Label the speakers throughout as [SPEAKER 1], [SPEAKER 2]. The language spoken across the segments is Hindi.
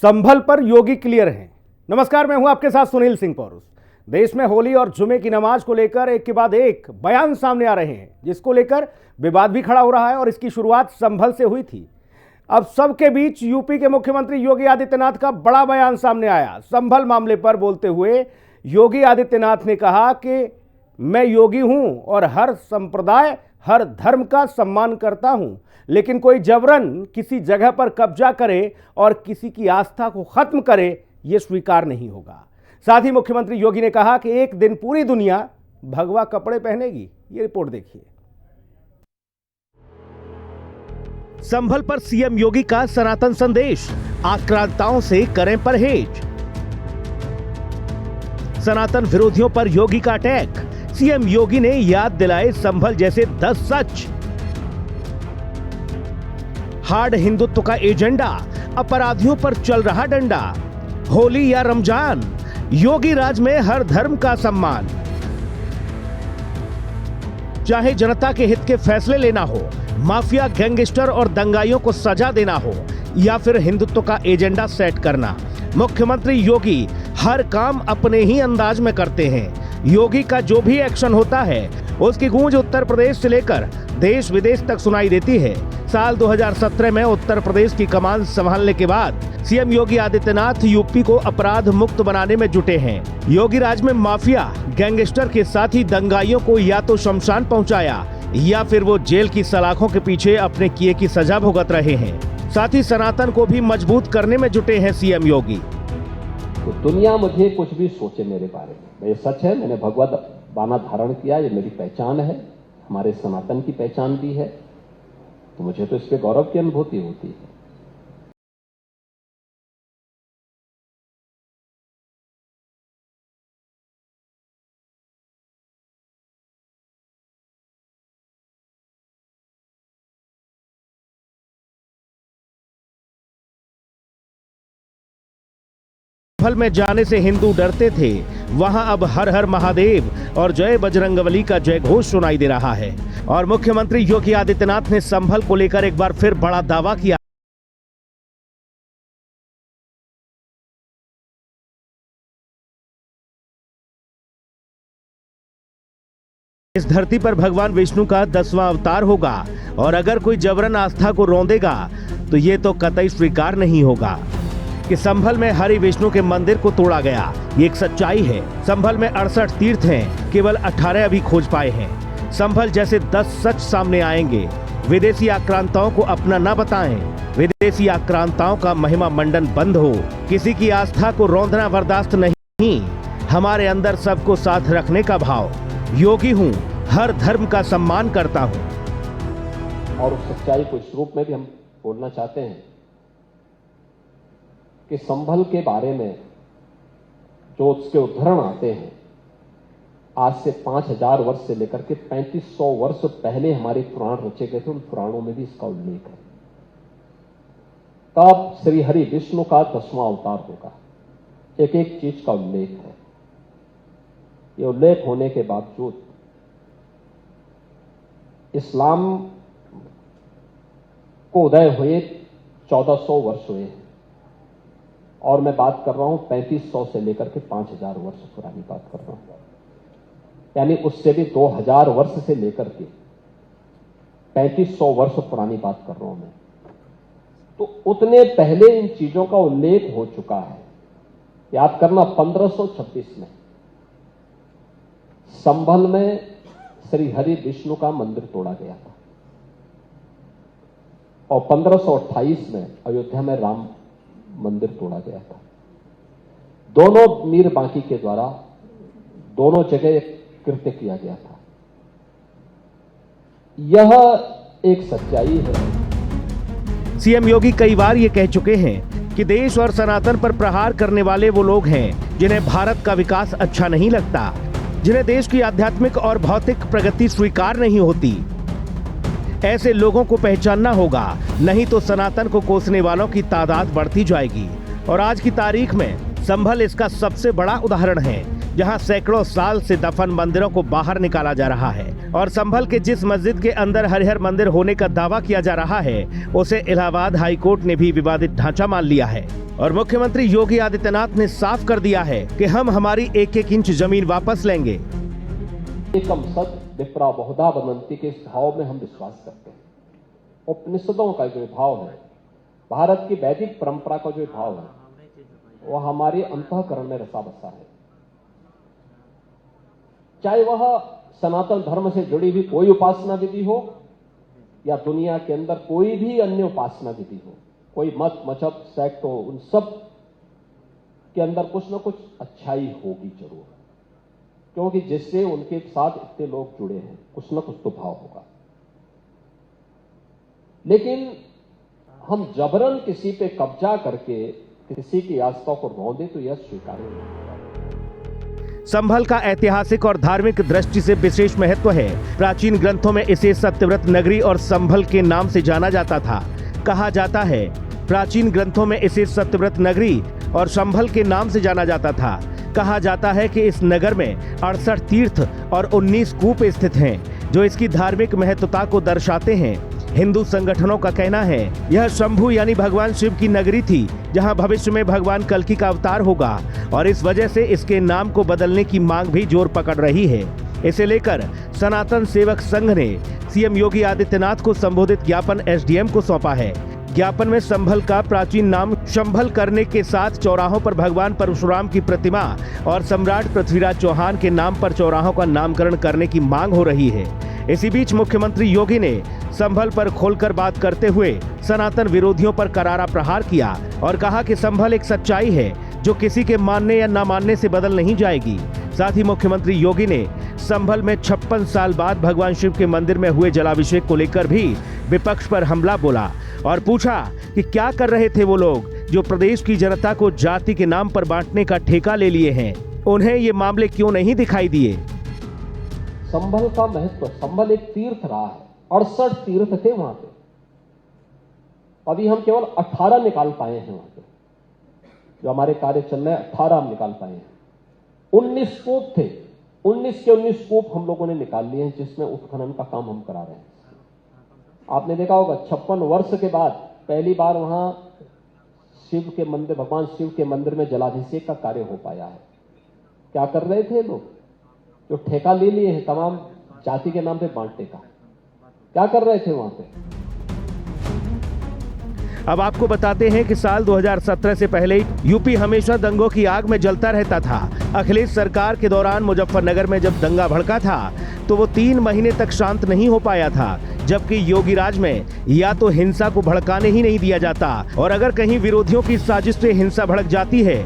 [SPEAKER 1] संभल पर योगी क्लियर हैं। नमस्कार, मैं हूं आपके साथ सुनील सिंह पौरुष। देश में होली और जुमे की नमाज को लेकर एक के बाद एक बयान सामने आ रहे हैं, जिसको लेकर विवाद भी खड़ा हो रहा है और इसकी शुरुआत संभल से हुई थी। अब सबके बीच यूपी के मुख्यमंत्री योगी आदित्यनाथ का बड़ा बयान सामने आया। संभल मामले पर बोलते हुए योगी आदित्यनाथ ने कहा कि मैं योगी हूं और हर संप्रदाय, हर धर्म का सम्मान करता हूं, लेकिन कोई जबरन किसी जगह पर कब्जा करे और किसी की आस्था को खत्म करे, यह स्वीकार नहीं होगा। साथ ही मुख्यमंत्री योगी ने कहा कि एक दिन पूरी दुनिया भगवा कपड़े पहनेगी। ये रिपोर्ट देखिए। संभल पर सीएम योगी का सनातन संदेश, आक्रांताओं से करें परहेज। सनातन विरोधियों पर योगी का अटैक, सीएम योगी ने याद दिलाए संभल जैसे 10 सच। हार्ड हिंदुत्व का एजेंडा, अपराधियों पर चल रहा डंडा। होली या रमजान, योगी राज में हर धर्म का सम्मान। चाहे जनता के हित के फैसले लेना हो, माफिया, गैंगस्टर और दंगाइयों को सजा देना हो, या फिर हिंदुत्व का एजेंडा सेट करना, मुख्यमंत्री योगी हर काम अपने ही अंदाज में करते हैं। योगी का जो भी एक्शन होता है, उसकी गूंज उत्तर प्रदेश से लेकर देश विदेश तक सुनाई देती है। साल 2017 में उत्तर प्रदेश की कमान संभालने के बाद सीएम योगी आदित्यनाथ यूपी को अपराध मुक्त बनाने में जुटे हैं। योगी राज में माफिया, गैंगस्टर के साथ ही दंगाइयों को या तो शमशान पहुंचाया या फिर वो जेल की सलाखों के पीछे अपने किए की सजा भुगत रहे हैं। साथ ही सनातन को भी मजबूत करने में जुटे हैं सीएम योगी।
[SPEAKER 2] तो दुनिया मुझे कुछ भी सोचे मेरे बारे में, ये सच है। मैंने भगवत बाना धारण किया, ये मेरी पहचान है, हमारे सनातन की पहचान भी है, तो मुझे तो इस पे गौरव की अनुभूति होती है।
[SPEAKER 1] संभल में जाने से हिंदू डरते थे, वहां अब हर हर महादेव और जय बजरंगबली का जय घोष सुनाई दे रहा है। और मुख्यमंत्री योगी आदित्यनाथ ने संभल को लेकर एक बार फिर बड़ा दावा किया। इस धरती पर भगवान विष्णु का 10वां अवतार होगा और अगर कोई जबरन आस्था को रौंदेगा तो ये तो कतई स्वीकार नहीं होगा कि संभल में हरि विष्णु के मंदिर को तोड़ा गया। ये एक सच्चाई है। संभल में 68 तीर्थ हैं, केवल 18 अभी खोज पाए हैं। संभल जैसे 10 सच सामने आएंगे। विदेशी आक्रांताओं को अपना न बताएं। विदेशी आक्रांताओं का महिमा मंडन बंद हो। किसी की आस्था को रौंदना बर्दाश्त नहीं। हमारे अंदर सबको साथ रखने का भाव। योगी हूँ, हर धर्म का सम्मान करता हूँ।
[SPEAKER 2] और उस सच्चाई को इस रूप में भी हम बोलना चाहते हैं कि संभल के बारे में जो उसके उद्धरण आते हैं, आज से 5000 वर्ष से लेकर के 3500 वर्ष पहले हमारे पुराण रचे गए थे, उन पुराणों में भी इसका उल्लेख है। तब श्री हरि विष्णु का 10वां अवतार होगा। एक एक चीज का उल्लेख है। ये उल्लेख होने के बावजूद इस्लाम को उदय हुए 1400 वर्ष हुए हैं, और मैं बात कर रहा हूं 3500 से लेकर के 5000 वर्ष पुरानी बात कर रहा हूं, यानी उससे भी 2000 वर्ष से लेकर के 3500 वर्ष पुरानी बात कर रहा हूं मैं। तो उतने पहले इन चीजों का उल्लेख हो चुका है। याद करना, 1526 में संभल में श्री हरि विष्णु का मंदिर तोड़ा गया था, और 1528 में अयोध्या में राम मंदिर तोड़ा गया था। दोनों मीर बांकी के द्वारा दोनों जगह कृत्य किया गया था। यह एक सच्चाई है।
[SPEAKER 1] सीएम योगी कई बार ये कह चुके हैं कि देश और सनातन पर प्रहार करने वाले वो लोग हैं जिन्हें भारत का विकास अच्छा नहीं लगता, जिन्हें देश की आध्यात्मिक और भौतिक प्रगति स्वीकार नहीं होती। ऐसे लोगों को पहचानना होगा, नहीं तो सनातन को कोसने वालों की तादाद बढ़ती जाएगी। और आज की तारीख में संभल इसका सबसे बड़ा उदाहरण है। जहां सैकड़ों साल से दफन मंदिरों को बाहर निकाला जा रहा है और संभल के जिस मस्जिद के अंदर हरिहर मंदिर होने का दावा किया जा रहा है उसे इलाहाबाद हाई कोर्ट ने भी विवादित ढांचा मान लिया है और मुख्यमंत्री योगी आदित्यनाथ ने साफ कर दिया है कि हम हमारी एक एक इंच जमीन वापस लेंगे।
[SPEAKER 2] एकम सत विप्रा बहुधा वदन्ति के इस भाव में हम विश्वास करते हैं। उपनिषदों का जो भाव है, भारत की वैदिक परंपरा का जो भाव है, वह हमारे अंतःकरण में रसा बसा है। चाहे वह सनातन धर्म से जुड़ी हुई कोई उपासना विधि हो या दुनिया के अंदर कोई भी अन्य उपासना विधि हो, कोई मत मजहब सेक्ट हो, उन सब के अंदर कुछ न कुछ अच्छाई होगी जरूर, क्योंकि जिससे उनके साथ इतने लोग जुड़े हैं, कुछ न कुछ तो भाव होगा। लेकिन हम जबरन किसी पे कब्जा करके किसी की आस्था को रौंदे तो यह स्वीकार्य नहीं होगा।
[SPEAKER 1] संभल का ऐतिहासिक और धार्मिक दृष्टि से विशेष महत्व है। प्राचीन ग्रंथों में इसे सत्यव्रत नगरी और संभल के नाम से जाना जाता था। कहा जाता है प्राचीन ग्रंथों में इसे सत्यव्रत नगरी और संभल के नाम से जाना जाता था। कहा जाता है कि इस नगर में 68 तीर्थ और 19 कूप स्थित हैं, जो इसकी धार्मिक महत्वता को दर्शाते हैं। हिंदू संगठनों का कहना है यह शंभु यानी भगवान शिव की नगरी थी, जहां भविष्य में भगवान कल्कि का अवतार होगा और इस वजह से इसके नाम को बदलने की मांग भी जोर पकड़ रही है। इसे लेकर सनातन सेवक संघ ने सीएम योगी आदित्यनाथ को संबोधित ज्ञापन एसडीएम को सौंपा है। ज्ञापन में संभल का प्राचीन नाम शंभल करने के साथ चौराहों पर भगवान परशुराम की प्रतिमा और सम्राट पृथ्वीराज चौहान के नाम पर चौराहों का नामकरण करने की मांग हो रही है। इसी बीच मुख्यमंत्री योगी ने संभल पर खोलकर बात करते हुए सनातन विरोधियों पर करारा प्रहार किया और कहा कि संभल एक सच्चाई है जो किसी के मानने या न मानने से बदल नहीं जाएगी। साथ ही मुख्यमंत्री योगी ने संभल में 56 साल बाद भगवान शिव के मंदिर में हुए जलाभिषेक को लेकर भी विपक्ष पर हमला बोला और पूछा कि क्या कर रहे थे वो लोग जो प्रदेश की जनता को जाति के नाम पर बांटने का ठेका ले लिए हैं, उन्हें ये मामले क्यों नहीं दिखाई दिए।
[SPEAKER 2] संभल का महत्व, संभल एक तीर्थ रहा है, 68 तीर्थ थे वहां पे, अभी हम केवल 18 निकाल पाए हैं वहां पे, जो हमारे कार्य चल रहे हैं 18 हम निकाल पाए हैं। 19 कूप थे, 19 के 19 कूप हम लोगों ने निकाल लिए हैं, जिसमें उत्खनन का काम हम करा रहे हैं। आपने देखा होगा 56 वर्ष के बाद पहली बार वहां शिव के मंदिर, भगवान शिव के मंदिर में जलाभिषेक का कार्य हो पाया है। क्या कर रहे थे लोग जो ठेका ले लिए हैं तमाम जाति के नाम पे बांटने का, क्या कर रहे थे वहां पे।
[SPEAKER 1] अब आपको बताते हैं कि साल 2017 से पहले यूपी हमेशा दंगों की आग में जलता रहता था। अखिलेश सरकार के दौरान मुजफ्फरनगर में जब दंगा भड़का था तो वो 3 महीने तक शांत नहीं हो पाया था, जबकि योगी राज में या तो हिंसा को भड़काने ही नहीं दिया जाता और अगर कहीं विरोधियों की साजिश से हिंसा भड़क जाती है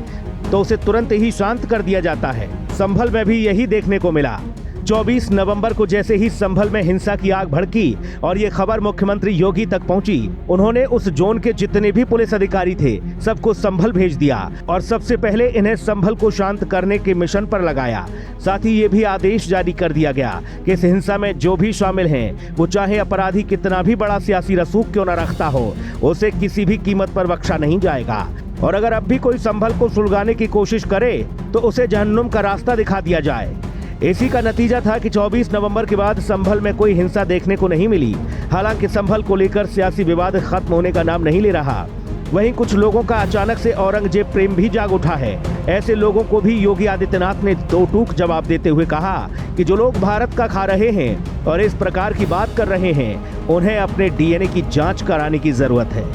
[SPEAKER 1] तो उसे तुरंत ही शांत कर दिया जाता है। संभल में भी यही देखने को मिला। 24 नवंबर को जैसे ही संभल में हिंसा की आग भड़की और ये खबर मुख्यमंत्री योगी तक पहुंची, उन्होंने उस जोन के जितने भी पुलिस अधिकारी थे सबको संभल भेज दिया और सबसे पहले इन्हें संभल को शांत करने के मिशन पर लगाया। साथ ही ये भी आदेश जारी कर दिया गया कि इस हिंसा में जो भी शामिल हैं, वो चाहे अपराधी कितना भी बड़ा सियासी रसूख क्यों न रखता हो, उसे किसी भी कीमत पर बख्शा नहीं जाएगा और अगर अब भी कोई संभल को सुलगाने की कोशिश करे तो उसे जहन्नुम का रास्ता दिखा दिया जाए। इसी का नतीजा था कि 24 नवंबर के बाद संभल में कोई हिंसा देखने को नहीं मिली। हालांकि संभल को लेकर सियासी विवाद खत्म होने का नाम नहीं ले रहा। वहीं कुछ लोगों का अचानक से औरंगजेब प्रेम भी जाग उठा है। ऐसे लोगों को भी योगी आदित्यनाथ ने दो टूक जवाब देते हुए कहा कि जो लोग भारत का खा रहे हैं और इस प्रकार की बात कर रहे हैं, उन्हें अपने डीएनए की जांच कराने की जरूरत है।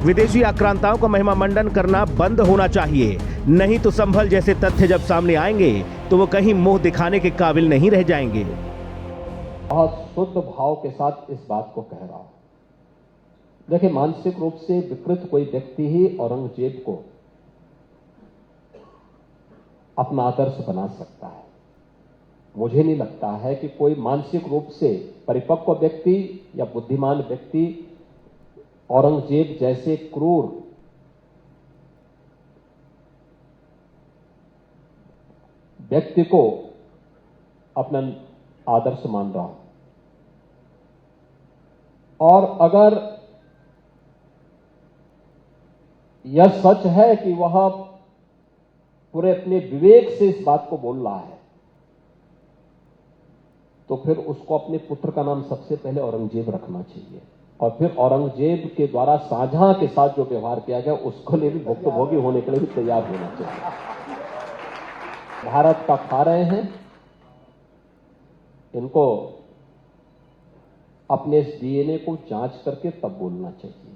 [SPEAKER 1] विदेशी आक्रांताओं का महिमा मंडन करना बंद होना चाहिए, नहीं तो संभल जैसे तथ्य जब सामने आएंगे तो वो कहीं मुंह दिखाने के काबिल नहीं रह जाएंगे।
[SPEAKER 2] बहुत शुद्ध भाव के साथ इस बात को कह रहा हूं। देखिए, मानसिक रूप से विकृत कोई व्यक्ति ही औरंगजेब को अपना आदर्श बना सकता है। मुझे नहीं लगता है कि कोई मानसिक रूप से परिपक्व व्यक्ति या बुद्धिमान व्यक्ति औरंगजेब जैसे क्रूर व्यक्ति को अपना आदर्श मान रहा हो। और अगर यह सच है कि वह पूरे अपने विवेक से इस बात को बोल रहा है तो फिर उसको अपने पुत्र का नाम सबसे पहले औरंगजेब रखना चाहिए, और फिर औरंगजेब के द्वारा शाहजहां के साथ जो व्यवहार किया गया उसको लिए भी भुक्तभोगी होने के लिए भी तैयार होना चाहिए। भारत का खा रहे हैं, इनको अपने इस डीएनए को जांच करके तब बोलना चाहिए।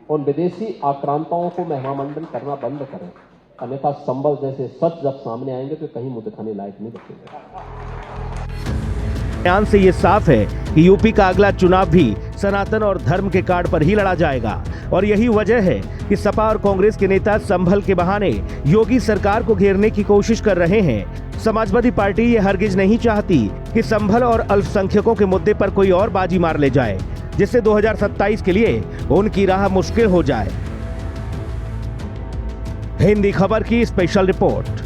[SPEAKER 2] उन विदेशी आक्रांताओं को महिमामंडन करना बंद करें, अन्यथा संभल जैसे सच जब सामने आएंगे तो कहीं मुंह दिखाने लायक नहीं बचेंगे।
[SPEAKER 1] बयान से ये साफ है कि यूपी का अगला चुनाव भी सनातन और धर्म के कार्ड पर ही लड़ा जाएगा, और यही वजह है कि सपा और कांग्रेस के नेता संभल के बहाने योगी सरकार को घेरने की कोशिश कर रहे हैं। समाजवादी पार्टी ये हरगिज नहीं चाहती कि संभल और अल्पसंख्यकों के मुद्दे पर कोई और बाजी मार ले जाए, जिससे 2027 के लिए उनकी राह मुश्किल हो जाए। हिंदी खबर की स्पेशल रिपोर्ट।